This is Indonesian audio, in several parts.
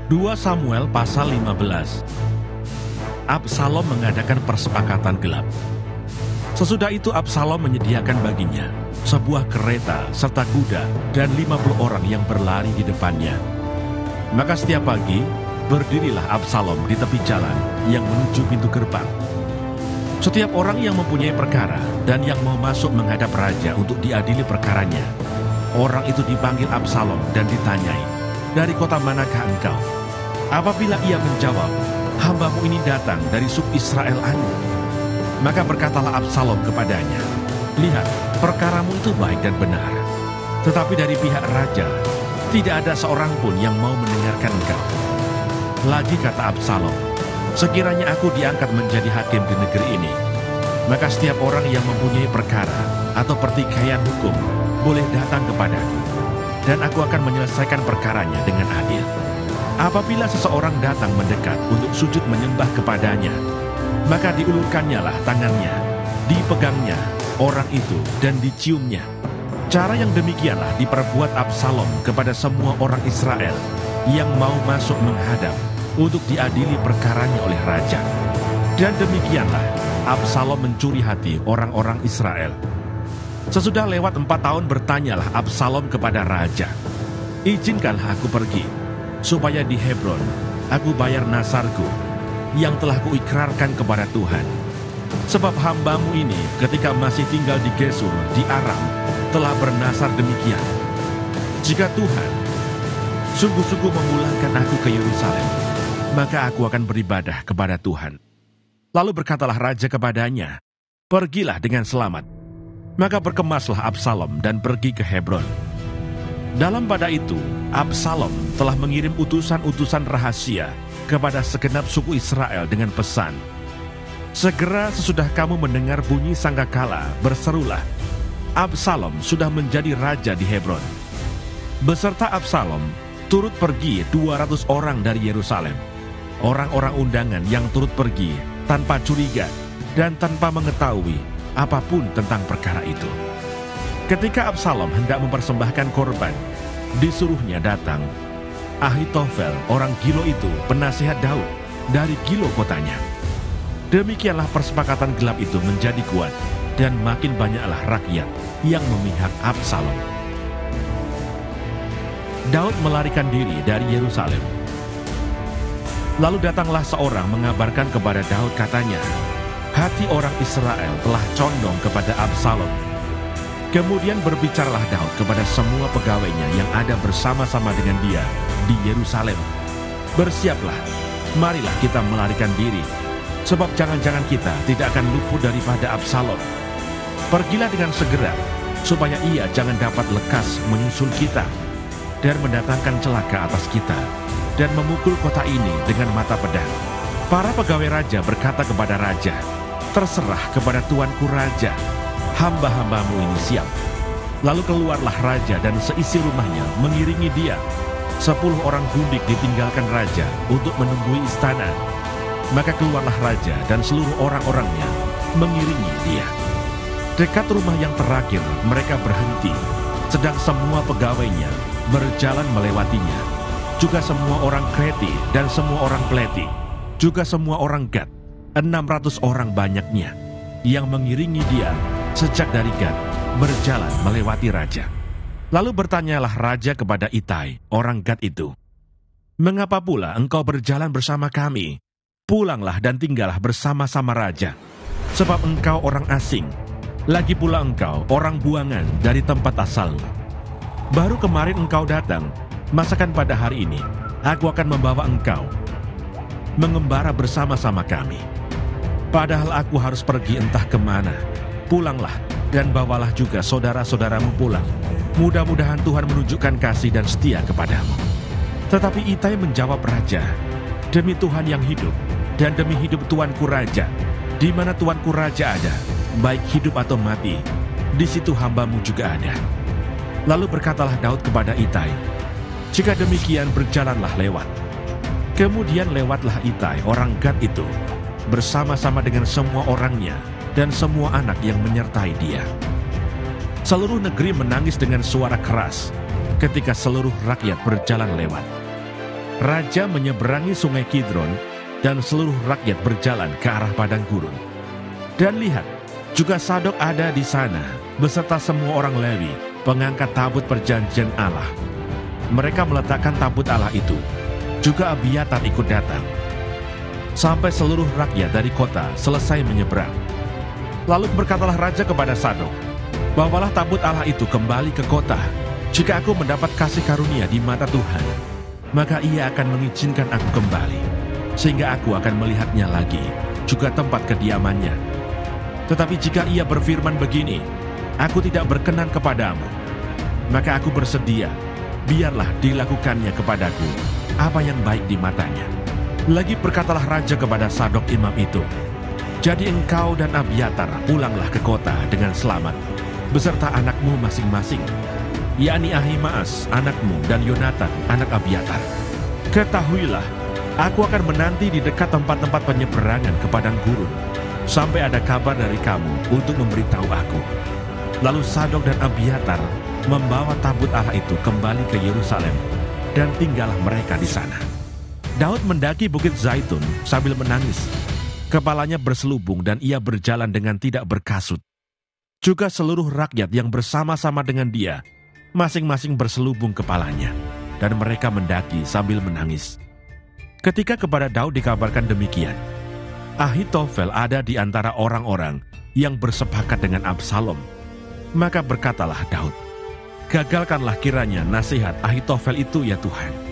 2 Samuel pasal 15. Absalom mengadakan persepakatan gelap. Sesudah itu Absalom menyediakan baginya sebuah kereta serta kuda dan 50 orang yang berlari di depannya. Maka setiap pagi berdirilah Absalom di tepi jalan yang menuju pintu gerbang. Setiap orang yang mempunyai perkara dan yang mau masuk menghadap raja untuk diadili perkaranya, orang itu dipanggil Absalom dan ditanyai, "Dari kota manakah engkau?" Apabila ia menjawab, "Hambamu ini datang dari suku Israel anu," maka berkatalah Absalom kepadanya, "Lihat, perkaramu itu baik dan benar. Tetapi dari pihak raja, tidak ada seorang pun yang mau mendengarkan engkau." Lagi kata Absalom, "Sekiranya aku diangkat menjadi hakim di negeri ini, maka setiap orang yang mempunyai perkara atau pertikaian hukum boleh datang kepadaku, dan aku akan menyelesaikan perkaranya dengan adil. Apabila seseorang datang mendekat untuk sujud menyembah kepadanya, maka diulurkannyalah tangannya, dipegangnya orang itu dan diciumnya." Cara yang demikianlah diperbuat Absalom kepada semua orang Israel yang mau masuk menghadap untuk diadili perkaranya oleh raja. Dan demikianlah Absalom mencuri hati orang-orang Israel. Sesudah lewat 4 tahun bertanyalah Absalom kepada raja, "Izinkanlah aku pergi, supaya di Hebron aku bayar nasarku yang telah kuikrarkan kepada Tuhan. Sebab hambamu ini ketika masih tinggal di Gesur di Aram telah bernasar demikian. Jika Tuhan sungguh-sungguh memulangkan aku ke Yerusalem, maka aku akan beribadah kepada Tuhan." Lalu berkatalah raja kepadanya, "Pergilah dengan selamat." Maka berkemaslah Absalom dan pergi ke Hebron. Dalam pada itu, Absalom telah mengirim utusan-utusan rahasia kepada segenap suku Israel dengan pesan, "Segera sesudah kamu mendengar bunyi sangkakala, berserulah, Absalom sudah menjadi raja di Hebron." Beserta Absalom turut pergi 200 orang dari Yerusalem. Orang-orang undangan yang turut pergi tanpa curiga dan tanpa mengetahui apapun tentang perkara itu. Ketika Absalom hendak mempersembahkan korban, disuruhnya datang Ahitofel orang Gilo itu, penasihat Daud dari Gilo kotanya. Demikianlah persepakatan gelap itu menjadi kuat, dan makin banyaklah rakyat yang memihak Absalom. Daud melarikan diri dari Yerusalem. Lalu datanglah seorang mengabarkan kepada Daud, katanya, "Hati orang Israel telah condong kepada Absalom." Kemudian berbicaralah Daud kepada semua pegawainya yang ada bersama-sama dengan dia di Yerusalem, "Bersiaplah, marilah kita melarikan diri, sebab jangan-jangan kita tidak akan luput daripada Absalom. Pergilah dengan segera, supaya ia jangan dapat lekas menyusul kita dan mendatangkan celaka atas kita, dan memukul kota ini dengan mata pedang." Para pegawai raja berkata kepada raja, "Terserah kepada tuanku raja, hamba-hambamu ini siap." Lalu keluarlah raja dan seisi rumahnya mengiringi dia. 10 orang gundik ditinggalkan raja untuk menunggui istana. Maka keluarlah raja dan seluruh orang-orangnya mengiringi dia. Dekat rumah yang terakhir mereka berhenti, sedang semua pegawainya berjalan melewatinya. Juga semua orang Kreti dan semua orang Pleti, juga semua orang Gad, 600 orang banyaknya, yang mengiringi dia sejak dari Gad berjalan melewati raja. Lalu bertanyalah raja kepada Itai, orang Gad itu, "Mengapa pula engkau berjalan bersama kami? Pulanglah dan tinggallah bersama-sama raja, sebab engkau orang asing, lagi pula engkau orang buangan dari tempat asalmu. Baru kemarin engkau datang, masakan pada hari ini aku akan membawa engkau mengembara bersama-sama kami. Padahal aku harus pergi entah kemana. Pulanglah dan bawalah juga saudara-saudaramu pulang. Mudah-mudahan Tuhan menunjukkan kasih dan setia kepadamu." Tetapi Itai menjawab raja, "Demi Tuhan yang hidup dan demi hidup tuanku raja, di mana tuanku raja ada, baik hidup atau mati, di situ hambamu juga ada." Lalu berkatalah Daud kepada Itai, "Jika demikian berjalanlah lewat." Kemudian lewatlah Itai orang Gad itu bersama-sama dengan semua orangnya dan semua anak yang menyertai dia. Seluruh negeri menangis dengan suara keras ketika seluruh rakyat berjalan lewat. raja menyeberangi sungai Kidron dan seluruh rakyat berjalan ke arah padang gurun. Dan lihat, juga Sadok ada di sana beserta semua orang Lewi, pengangkat tabut perjanjian Allah. Mereka meletakkan tabut Allah itu. Juga Abiatar ikut datang. Sampai seluruh rakyat dari kota selesai menyeberang. Lalu berkatalah raja kepada Sadok, "Bawalah tabut Allah itu kembali ke kota. Jika aku mendapat kasih karunia di mata Tuhan, maka ia akan mengizinkan aku kembali, sehingga aku akan melihatnya lagi, juga tempat kediamannya. Tetapi jika ia berfirman begini, aku tidak berkenan kepadamu, maka aku bersedia, biarlah dilakukannya kepadaku apa yang baik di matanya." Lagi berkatalah raja kepada Sadok imam itu, "Jadi engkau dan Abiatar pulanglah ke kota dengan selamat, beserta anakmu masing-masing, yakni Ahimaas anakmu dan Yonatan anak Abiatar. Ketahuilah, aku akan menanti di dekat tempat-tempat penyeberangan ke padang gurun, sampai ada kabar dari kamu untuk memberitahu aku." Lalu Sadok dan Abiatar membawa tabut Allah itu kembali ke Yerusalem, dan tinggallah mereka di sana. Daud mendaki Bukit Zaitun sambil menangis. Kepalanya berselubung dan ia berjalan dengan tidak berkasut. Juga seluruh rakyat yang bersama-sama dengan dia, masing-masing berselubung kepalanya, dan mereka mendaki sambil menangis. Ketika kepada Daud dikabarkan demikian, Ahitofel ada di antara orang-orang yang bersepakat dengan Absalom. Maka berkatalah Daud, "Gagalkanlah kiranya nasihat Ahitofel itu ya Tuhan."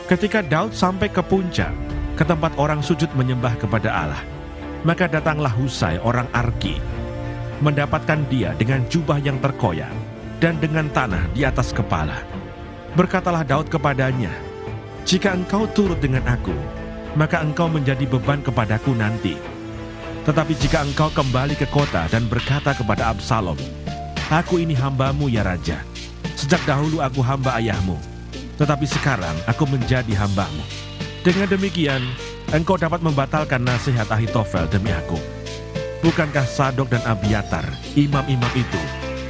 Ketika Daud sampai ke puncak, ke tempat orang sujud menyembah kepada Allah, maka datanglah Husai orang Arki, mendapatkan dia dengan jubah yang terkoyak dan dengan tanah di atas kepala. Berkatalah Daud kepadanya, "Jika engkau turut dengan aku, maka engkau menjadi beban kepadaku nanti. Tetapi jika engkau kembali ke kota dan berkata kepada Absalom, 'Aku ini hambamu ya Raja, sejak dahulu aku hamba ayahmu, tetapi sekarang aku menjadi hambamu.' Dengan demikian, engkau dapat membatalkan nasihat Ahitofel demi aku. Bukankah Sadok dan Abiatar, imam-imam itu,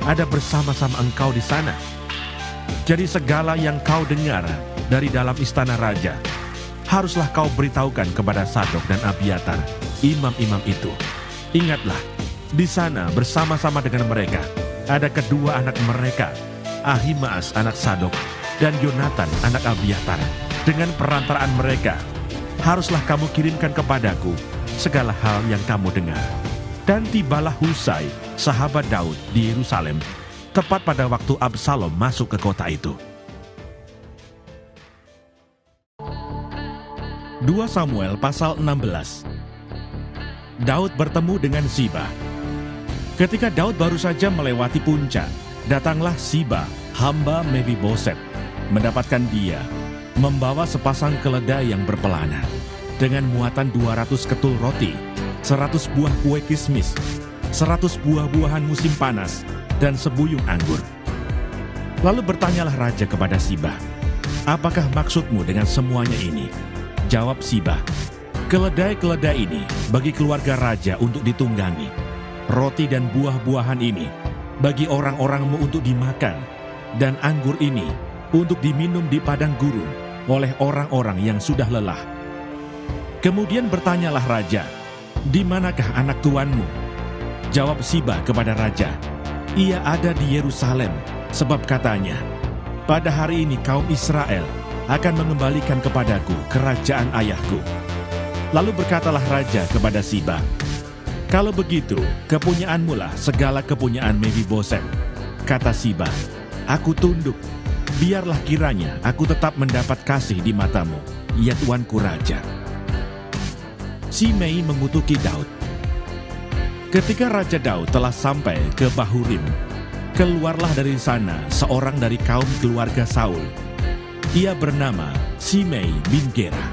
ada bersama-sama engkau di sana? Jadi segala yang kau dengar dari dalam istana raja, haruslah kau beritahukan kepada Sadok dan Abiatar, imam-imam itu. Ingatlah, di sana bersama-sama dengan mereka, ada kedua anak mereka, Ahimaas anak Sadok, dan Yonatan anak Abiatar. Dengan perantaraan mereka, haruslah kamu kirimkan kepadaku segala hal yang kamu dengar." Dan tibalah Husai, sahabat Daud, di Yerusalem, tepat pada waktu Absalom masuk ke kota itu. 2 Samuel pasal 16. Daud bertemu dengan Siba. Ketika Daud baru saja melewati puncak, datanglah Siba, hamba Mefiboset, mendapatkan dia, membawa sepasang keledai yang berpelana, dengan muatan 200 ketul roti, 100 buah kue kismis, 100 buah-buahan musim panas, dan sebuyung anggur. Lalu bertanyalah raja kepada Siba, "Apakah maksudmu dengan semuanya ini?" Jawab Siba, "Keledai-keledai ini bagi keluarga raja untuk ditunggangi. Roti dan buah-buahan ini bagi orang-orangmu untuk dimakan, dan anggur ini untuk diminum di padang gurun oleh orang-orang yang sudah lelah." Kemudian bertanyalah raja, "Di manakah anak tuanmu?" Jawab Siba kepada raja, "Ia ada di Yerusalem, sebab katanya, 'Pada hari ini kaum Israel akan mengembalikan kepadaku kerajaan ayahku.'" Lalu berkatalah raja kepada Siba, "Kalau begitu, kepunyaanmu lah segala kepunyaan Mefiboset." Kata Siba, "Aku tunduk. Biarlah kiranya aku tetap mendapat kasih di matamu, ya tuanku raja." Simei mengutuki Daud. Ketika Raja Daud telah sampai ke Bahurim, keluarlah dari sana seorang dari kaum keluarga Saul. Ia bernama Simei bin Gera.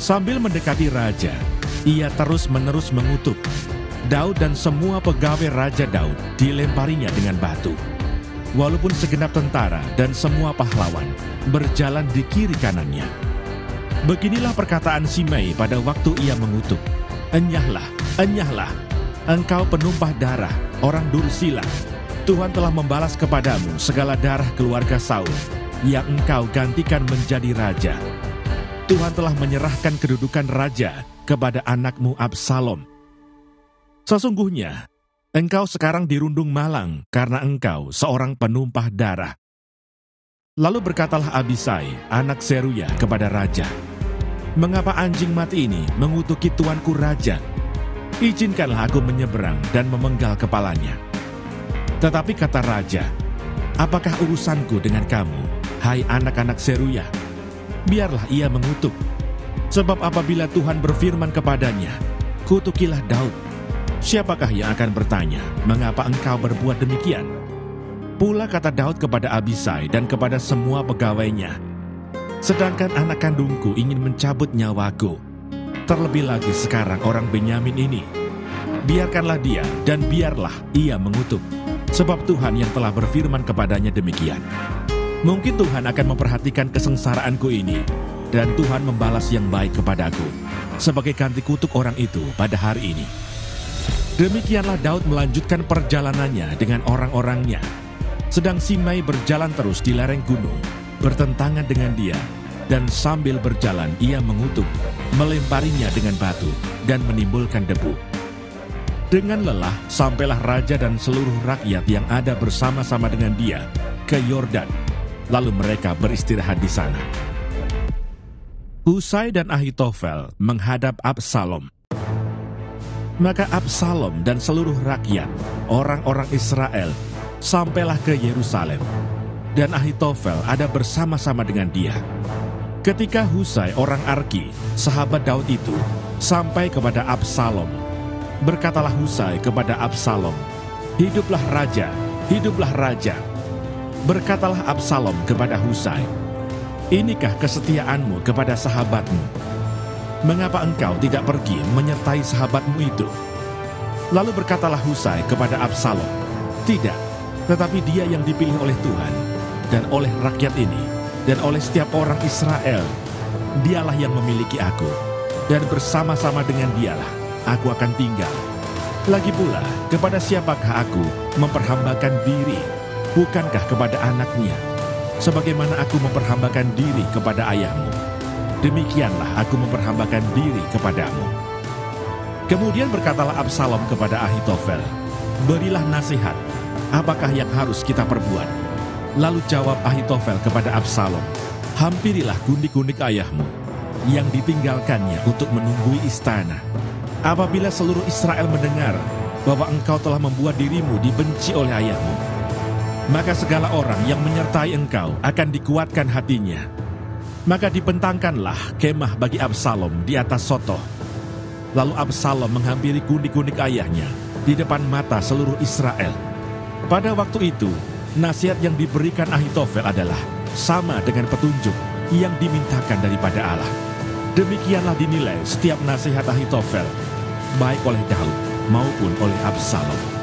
Sambil mendekati raja, ia terus-menerus mengutuk. Daud dan semua pegawai Raja Daud dilemparinya dengan batu. Walaupun segenap tentara dan semua pahlawan berjalan di kiri kanannya. Beginilah perkataan Simei pada waktu ia mengutuk, "Enyahlah, enyahlah, engkau penumpah darah, orang Dursila. Tuhan telah membalas kepadamu segala darah keluarga Saul, yang engkau gantikan menjadi raja. Tuhan telah menyerahkan kedudukan raja kepada anakmu Absalom. Sesungguhnya, engkau sekarang dirundung malang karena engkau seorang penumpah darah. Lalu berkatalah Abisai, anak Seruya, kepada raja, "Mengapa anjing mati ini mengutuki tuanku raja? Izinkanlah aku menyeberang dan memenggal kepalanya." Tetapi kata raja, "Apakah urusanku dengan kamu, hai anak-anak Seruya? Biarlah ia mengutuk. Sebab apabila Tuhan berfirman kepadanya, 'Kutukilah Daud,' siapakah yang akan bertanya, 'Mengapa engkau berbuat demikian?'" Pula kata Daud kepada Abisai dan kepada semua pegawainya, "Sedangkan anak kandungku ingin mencabut nyawaku, terlebih lagi sekarang orang Benyamin ini. Biarkanlah dia dan biarlah ia mengutuk, sebab Tuhan yang telah berfirman kepadanya demikian. Mungkin Tuhan akan memperhatikan kesengsaraanku ini, dan Tuhan membalas yang baik kepadaku, sebagai ganti kutuk orang itu pada hari ini." Demikianlah Daud melanjutkan perjalanannya dengan orang-orangnya. Sedang Simei berjalan terus di lereng gunung, bertentangan dengan dia, dan sambil berjalan ia mengutuk, melemparinya dengan batu, dan menimbulkan debu. Dengan lelah, sampailah raja dan seluruh rakyat yang ada bersama-sama dengan dia ke Yordan, lalu mereka beristirahat di sana. Husai dan Ahitofel menghadap Absalom. Maka Absalom dan seluruh rakyat, orang-orang Israel, sampailah ke Yerusalem, dan Ahitofel ada bersama-sama dengan dia. Ketika Husai orang Arki, sahabat Daud itu, sampai kepada Absalom, berkatalah Husai kepada Absalom, "Hiduplah raja, hiduplah raja." Berkatalah Absalom kepada Husai, "Inikah kesetiaanmu kepada sahabatmu? Mengapa engkau tidak pergi menyertai sahabatmu itu?" Lalu berkatalah Husai kepada Absalom, "Tidak, tetapi dia yang dipilih oleh Tuhan, dan oleh rakyat ini, dan oleh setiap orang Israel, dialah yang memiliki aku, dan bersama-sama dengan dialah aku akan tinggal. Lagi pula, kepada siapakah aku memperhambakan diri? Bukankah kepada anaknya, sebagaimana aku memperhambakan diri kepada ayahmu? Demikianlah aku memperhambakan diri kepadamu." Kemudian berkatalah Absalom kepada Ahitofel, "Berilah nasihat, apakah yang harus kita perbuat?" Lalu jawab Ahitofel kepada Absalom, "Hampirilah gundik-gundik ayahmu, yang ditinggalkannya untuk menunggui istana. Apabila seluruh Israel mendengar bahwa engkau telah membuat dirimu dibenci oleh ayahmu, maka segala orang yang menyertai engkau akan dikuatkan hatinya. Maka dibentangkanlah kemah bagi Absalom di atas Sotoh." Lalu Absalom menghampiri gundik-gundik ayahnya di depan mata seluruh Israel. Pada waktu itu, nasihat yang diberikan Ahitofel adalah sama dengan petunjuk yang dimintakan daripada Allah. Demikianlah dinilai setiap nasihat Ahitofel, baik oleh Daud maupun oleh Absalom.